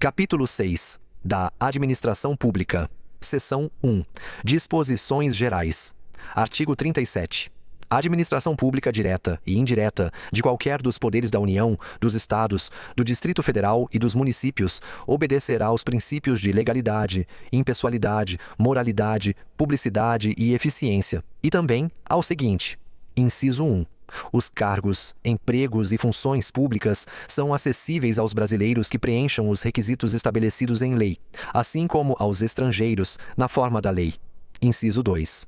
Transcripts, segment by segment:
Capítulo 6. Da Administração Pública. Seção 1. Disposições Gerais. Artigo 37. A administração pública direta e indireta de qualquer dos poderes da União, dos Estados, do Distrito Federal e dos municípios obedecerá aos princípios de legalidade, impessoalidade, moralidade, publicidade e eficiência, e também ao seguinte: inciso 1. Os cargos, empregos e funções públicas são acessíveis aos brasileiros que preencham os requisitos estabelecidos em lei, assim como aos estrangeiros, na forma da lei. Inciso 2.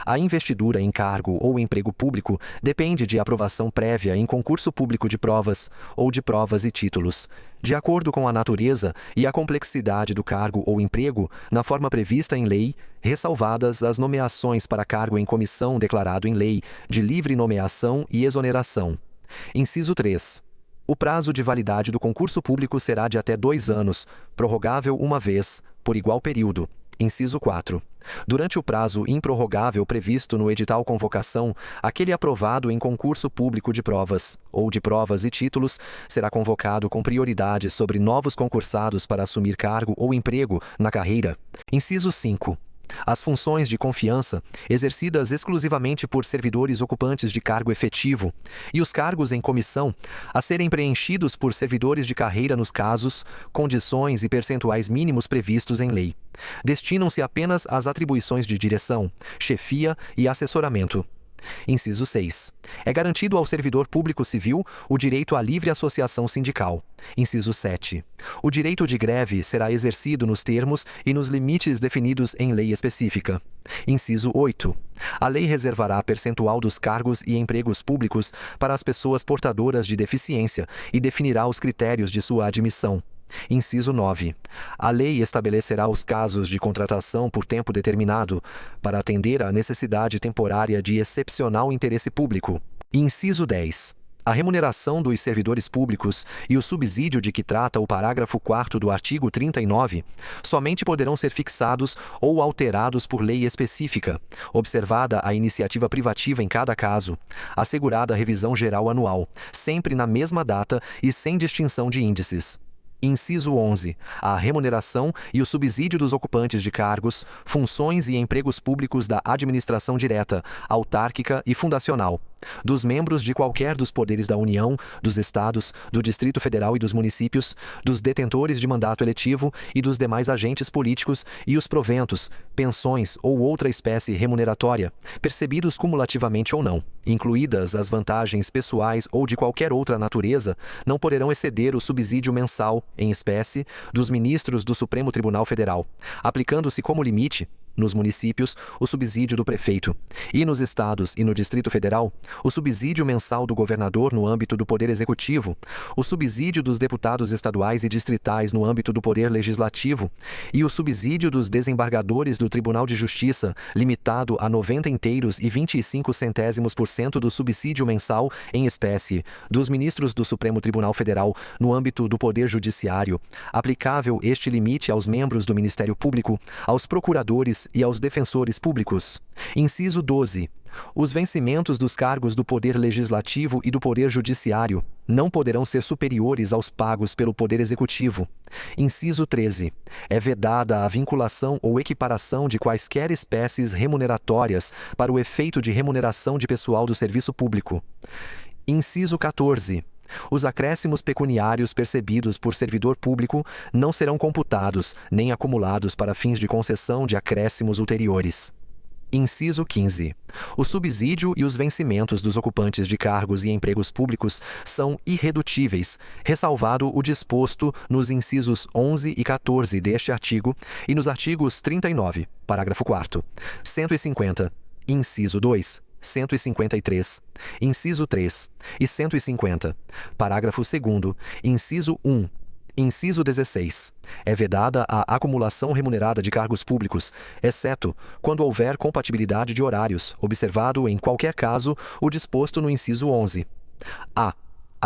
A investidura em cargo ou emprego público depende de aprovação prévia em concurso público de provas ou de provas e títulos, de acordo com a natureza e a complexidade do cargo ou emprego, na forma prevista em lei, ressalvadas as nomeações para cargo em comissão declarado em lei, de livre nomeação e exoneração. Inciso 3. O prazo de validade do concurso público será de até 2 anos, prorrogável uma vez, por igual período. Inciso 4. Durante o prazo improrrogável previsto no edital convocação, aquele aprovado em concurso público de provas, ou de provas e títulos, será convocado com prioridade sobre novos concursados para assumir cargo ou emprego na carreira. Inciso 5. As funções de confiança, exercidas exclusivamente por servidores ocupantes de cargo efetivo, e os cargos em comissão, a serem preenchidos por servidores de carreira nos casos, condições e percentuais mínimos previstos em lei. Destinam-se apenas às atribuições de direção, chefia e assessoramento. Inciso 6. É garantido ao servidor público civil o direito à livre associação sindical. Inciso 7. O direito de greve será exercido nos termos e nos limites definidos em lei específica. Inciso 8. A lei reservará percentual dos cargos e empregos públicos para as pessoas portadoras de deficiência e definirá os critérios de sua admissão. Inciso 9. A lei estabelecerá os casos de contratação por tempo determinado, para atender à necessidade temporária de excepcional interesse público. Inciso 10. A remuneração dos servidores públicos e o subsídio de que trata o parágrafo 4º do artigo 39 somente poderão ser fixados ou alterados por lei específica, observada a iniciativa privativa em cada caso, assegurada a revisão geral anual, sempre na mesma data e sem distinção de índices. Inciso 11. A remuneração e o subsídio dos ocupantes de cargos, funções e empregos públicos da administração direta, autárquica e fundacional, dos membros de qualquer dos poderes da União, dos Estados, do Distrito Federal e dos municípios, dos detentores de mandato eletivo e dos demais agentes políticos e os proventos, pensões ou outra espécie remuneratória, percebidos cumulativamente ou não, incluídas as vantagens pessoais ou de qualquer outra natureza, não poderão exceder o subsídio mensal, em espécie, dos ministros do Supremo Tribunal Federal, aplicando-se como limite, nos municípios, o subsídio do prefeito, e nos estados e no Distrito Federal, o subsídio mensal do governador no âmbito do Poder Executivo, o subsídio dos deputados estaduais e distritais no âmbito do Poder Legislativo e o subsídio dos desembargadores do Tribunal de Justiça, limitado a 90 inteiros e 25% do subsídio mensal em espécie dos ministros do Supremo Tribunal Federal no âmbito do Poder Judiciário, aplicável este limite aos membros do Ministério Público, aos procuradores e aos defensores públicos. Inciso 12. Os vencimentos dos cargos do Poder Legislativo e do Poder Judiciário não poderão ser superiores aos pagos pelo Poder Executivo. Inciso 13. É vedada a vinculação ou equiparação de quaisquer espécies remuneratórias para o efeito de remuneração de pessoal do serviço público. Inciso 14. Os acréscimos pecuniários percebidos por servidor público não serão computados nem acumulados para fins de concessão de acréscimos ulteriores. Inciso 15. O subsídio e os vencimentos dos ocupantes de cargos e empregos públicos são irredutíveis, ressalvado o disposto nos incisos 11 e 14 deste artigo e nos artigos 39, parágrafo 4º, 150, inciso 2, 153, inciso 3 e 150, parágrafo 2º, inciso 1, inciso 16. É vedada a acumulação remunerada de cargos públicos, exceto quando houver compatibilidade de horários, observado em qualquer caso o disposto no inciso 11. A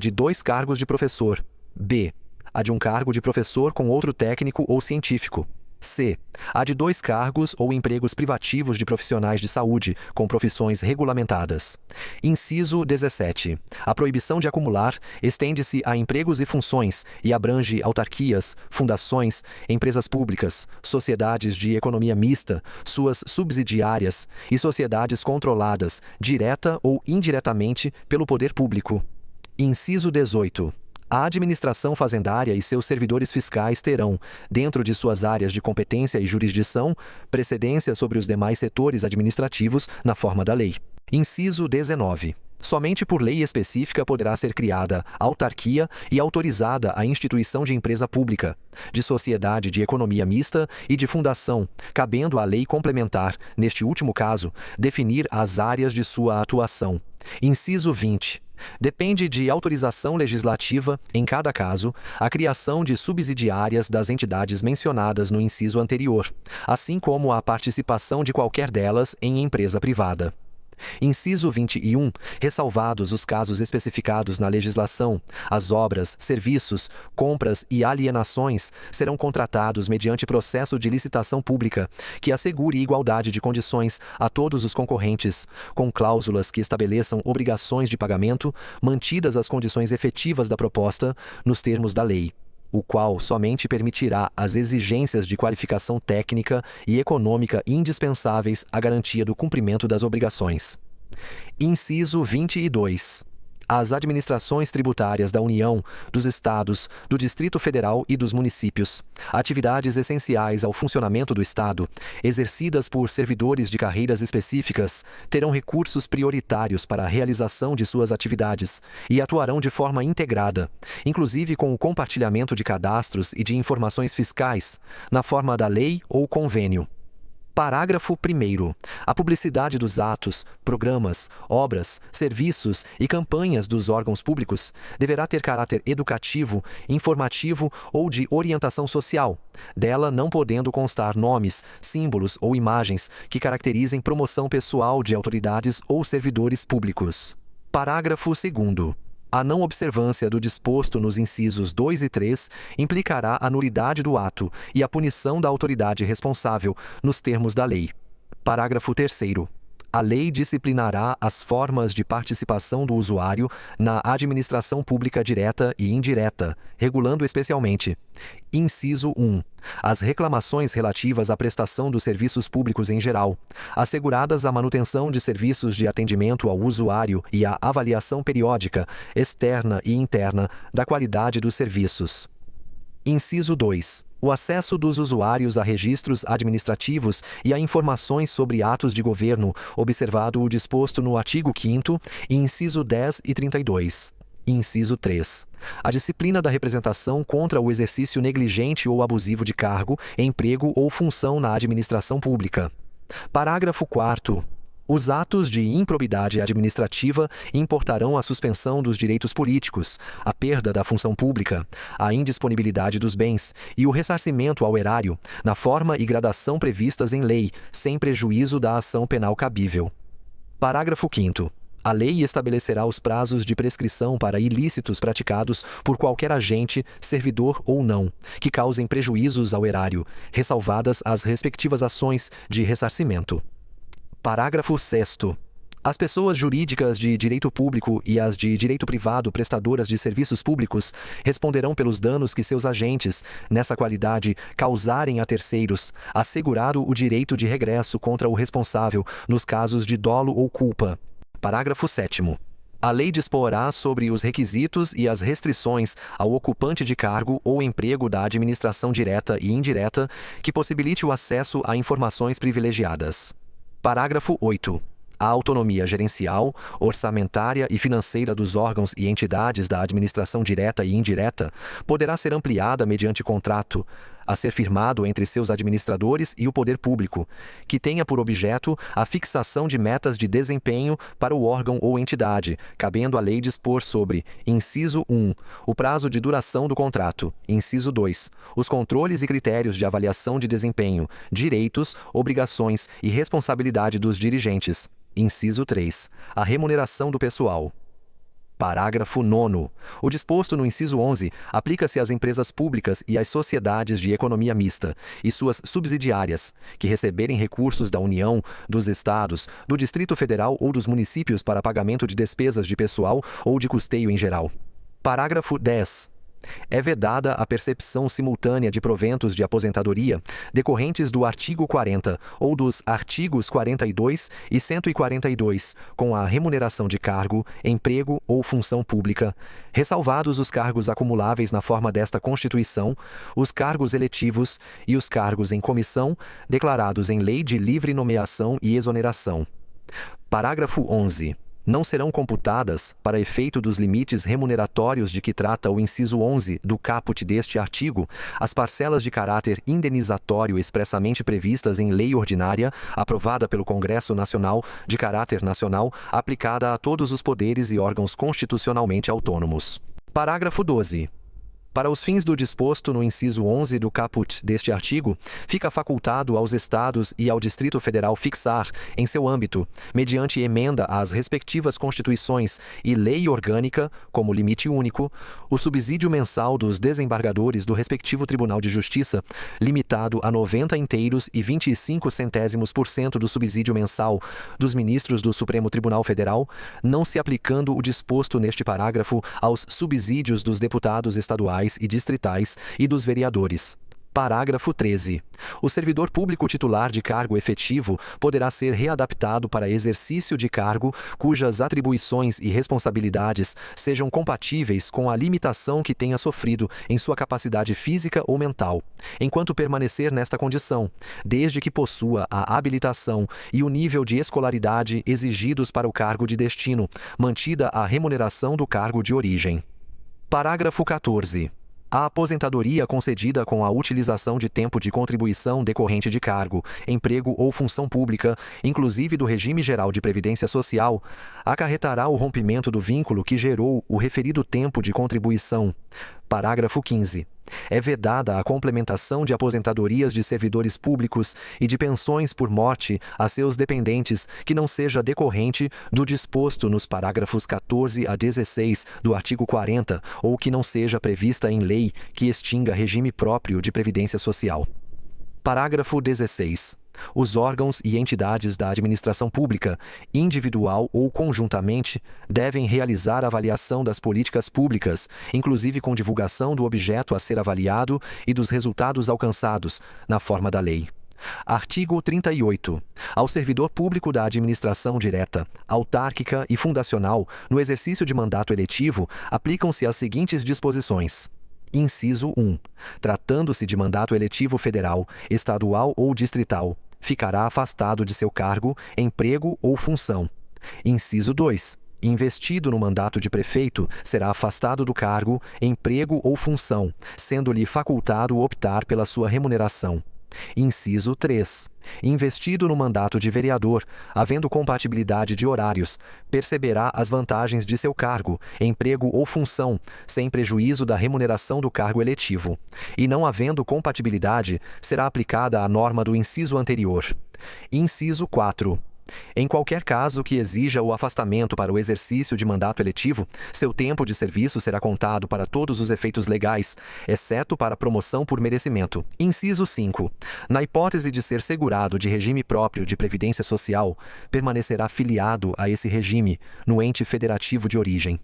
de 2 cargos de professor. B. A de um cargo de professor com outro técnico ou científico. C. A de 2 cargos ou empregos privativos de profissionais de saúde, com profissões regulamentadas. Inciso 17. A proibição de acumular estende-se a empregos e funções e abrange autarquias, fundações, empresas públicas, sociedades de economia mista, suas subsidiárias e sociedades controladas, direta ou indiretamente, pelo poder público. Inciso 18. A administração fazendária e seus servidores fiscais terão, dentro de suas áreas de competência e jurisdição, precedência sobre os demais setores administrativos na forma da lei. Inciso 19. Somente por lei específica poderá ser criada autarquia e autorizada a instituição de empresa pública, de sociedade de economia mista e de fundação, cabendo à lei complementar, neste último caso, definir as áreas de sua atuação. Inciso 20. Depende de autorização legislativa, em cada caso, a criação de subsidiárias das entidades mencionadas no inciso anterior, assim como a participação de qualquer delas em empresa privada. Inciso 21. Ressalvados os casos especificados na legislação, as obras, serviços, compras e alienações serão contratados mediante processo de licitação pública, que assegure igualdade de condições a todos os concorrentes, com cláusulas que estabeleçam obrigações de pagamento, mantidas as condições efetivas da proposta, nos termos da lei, o qual somente permitirá as exigências de qualificação técnica e econômica indispensáveis à garantia do cumprimento das obrigações. Inciso 22. As administrações tributárias da União, dos Estados, do Distrito Federal e dos municípios, atividades essenciais ao funcionamento do Estado, exercidas por servidores de carreiras específicas, terão recursos prioritários para a realização de suas atividades e atuarão de forma integrada, inclusive com o compartilhamento de cadastros e de informações fiscais, na forma da lei ou convênio. Parágrafo 1º. A publicidade dos atos, programas, obras, serviços e campanhas dos órgãos públicos deverá ter caráter educativo, informativo ou de orientação social, dela não podendo constar nomes, símbolos ou imagens que caracterizem promoção pessoal de autoridades ou servidores públicos. Parágrafo 2º. A não observância do disposto nos incisos 2 e 3 implicará a nulidade do ato e a punição da autoridade responsável, nos termos da lei. Parágrafo 3º. A lei disciplinará as formas de participação do usuário na administração pública direta e indireta, regulando especialmente: inciso 1. As reclamações relativas à prestação dos serviços públicos em geral, asseguradas a manutenção de serviços de atendimento ao usuário e a avaliação periódica, externa e interna, da qualidade dos serviços. Inciso 2. O acesso dos usuários a registros administrativos e a informações sobre atos de governo, observado o disposto no artigo 5º, inciso 10 e 32. Inciso 3. A disciplina da representação contra o exercício negligente ou abusivo de cargo, emprego ou função na administração pública. Parágrafo 4º. Os atos de improbidade administrativa importarão a suspensão dos direitos políticos, a perda da função pública, a indisponibilidade dos bens e o ressarcimento ao erário, na forma e gradação previstas em lei, sem prejuízo da ação penal cabível. Parágrafo 5º. A lei estabelecerá os prazos de prescrição para ilícitos praticados por qualquer agente, servidor ou não, que causem prejuízos ao erário, ressalvadas as respectivas ações de ressarcimento. Parágrafo 6º. As pessoas jurídicas de direito público e as de direito privado prestadoras de serviços públicos responderão pelos danos que seus agentes, nessa qualidade, causarem a terceiros, assegurado o direito de regresso contra o responsável nos casos de dolo ou culpa. Parágrafo 7º. A lei disporá sobre os requisitos e as restrições ao ocupante de cargo ou emprego da administração direta e indireta que possibilite o acesso a informações privilegiadas. Parágrafo 8º. A autonomia gerencial, orçamentária e financeira dos órgãos e entidades da administração direta e indireta poderá ser ampliada mediante contrato, a ser firmado entre seus administradores e o poder público, que tenha por objeto a fixação de metas de desempenho para o órgão ou entidade, cabendo à lei dispor sobre: inciso 1, o prazo de duração do contrato; inciso 2, os controles e critérios de avaliação de desempenho, direitos, obrigações e responsabilidade dos dirigentes; inciso 3, a remuneração do pessoal. Parágrafo 9º. O disposto no inciso 11 aplica-se às empresas públicas e às sociedades de economia mista e suas subsidiárias, que receberem recursos da União, dos Estados, do Distrito Federal ou dos municípios para pagamento de despesas de pessoal ou de custeio em geral. Parágrafo 10. É vedada a percepção simultânea de proventos de aposentadoria decorrentes do artigo 40 ou dos artigos 42 e 142, com a remuneração de cargo, emprego ou função pública, ressalvados os cargos acumuláveis na forma desta Constituição, os cargos eletivos e os cargos em comissão, declarados em lei de livre nomeação e exoneração. Parágrafo 11. Não serão computadas, para efeito dos limites remuneratórios de que trata o inciso 11 do caput deste artigo, as parcelas de caráter indenizatório expressamente previstas em lei ordinária, aprovada pelo Congresso Nacional, de caráter nacional, aplicada a todos os poderes e órgãos constitucionalmente autônomos. Parágrafo 12. Para os fins do disposto no inciso 11 do caput deste artigo, fica facultado aos Estados e ao Distrito Federal fixar, em seu âmbito, mediante emenda às respectivas Constituições e lei orgânica, como limite único, o subsídio mensal dos desembargadores do respectivo Tribunal de Justiça, limitado a 90 inteiros e 25% do subsídio mensal dos ministros do Supremo Tribunal Federal, não se aplicando o disposto neste parágrafo aos subsídios dos deputados estaduais e distritais e dos vereadores. Parágrafo 13. O servidor público titular de cargo efetivo poderá ser readaptado para exercício de cargo cujas atribuições e responsabilidades sejam compatíveis com a limitação que tenha sofrido em sua capacidade física ou mental, enquanto permanecer nesta condição, desde que possua a habilitação e o nível de escolaridade exigidos para o cargo de destino, mantida a remuneração do cargo de origem. Parágrafo 14. A aposentadoria concedida com a utilização de tempo de contribuição decorrente de cargo, emprego ou função pública, inclusive do regime geral de previdência social, acarretará o rompimento do vínculo que gerou o referido tempo de contribuição. Parágrafo 15. É vedada a complementação de aposentadorias de servidores públicos e de pensões por morte a seus dependentes que não seja decorrente do disposto nos parágrafos 14 a 16 do artigo 40 ou que não seja prevista em lei que extinga regime próprio de previdência social. Parágrafo 16. Os órgãos e entidades da administração pública, individual ou conjuntamente, devem realizar avaliação das políticas públicas, inclusive com divulgação do objeto a ser avaliado e dos resultados alcançados, na forma da lei. Artigo 38. Ao servidor público da administração direta, autárquica e fundacional, no exercício de mandato eletivo, aplicam-se as seguintes disposições. Inciso 1. Tratando-se de mandato eletivo federal, estadual ou distrital, ficará afastado de seu cargo, emprego ou função. Inciso 2. Investido no mandato de prefeito, será afastado do cargo, emprego ou função, sendo-lhe facultado optar pela sua remuneração. Inciso 3. Investido no mandato de vereador, havendo compatibilidade de horários, perceberá as vantagens de seu cargo, emprego ou função, sem prejuízo da remuneração do cargo eletivo. E não havendo compatibilidade, será aplicada a norma do inciso anterior. Inciso 4. Em qualquer caso que exija o afastamento para o exercício de mandato eletivo, seu tempo de serviço será contado para todos os efeitos legais, exceto para promoção por merecimento. Inciso 5. Na hipótese de ser segurado de regime próprio de previdência social, permanecerá filiado a esse regime, no ente federativo de origem.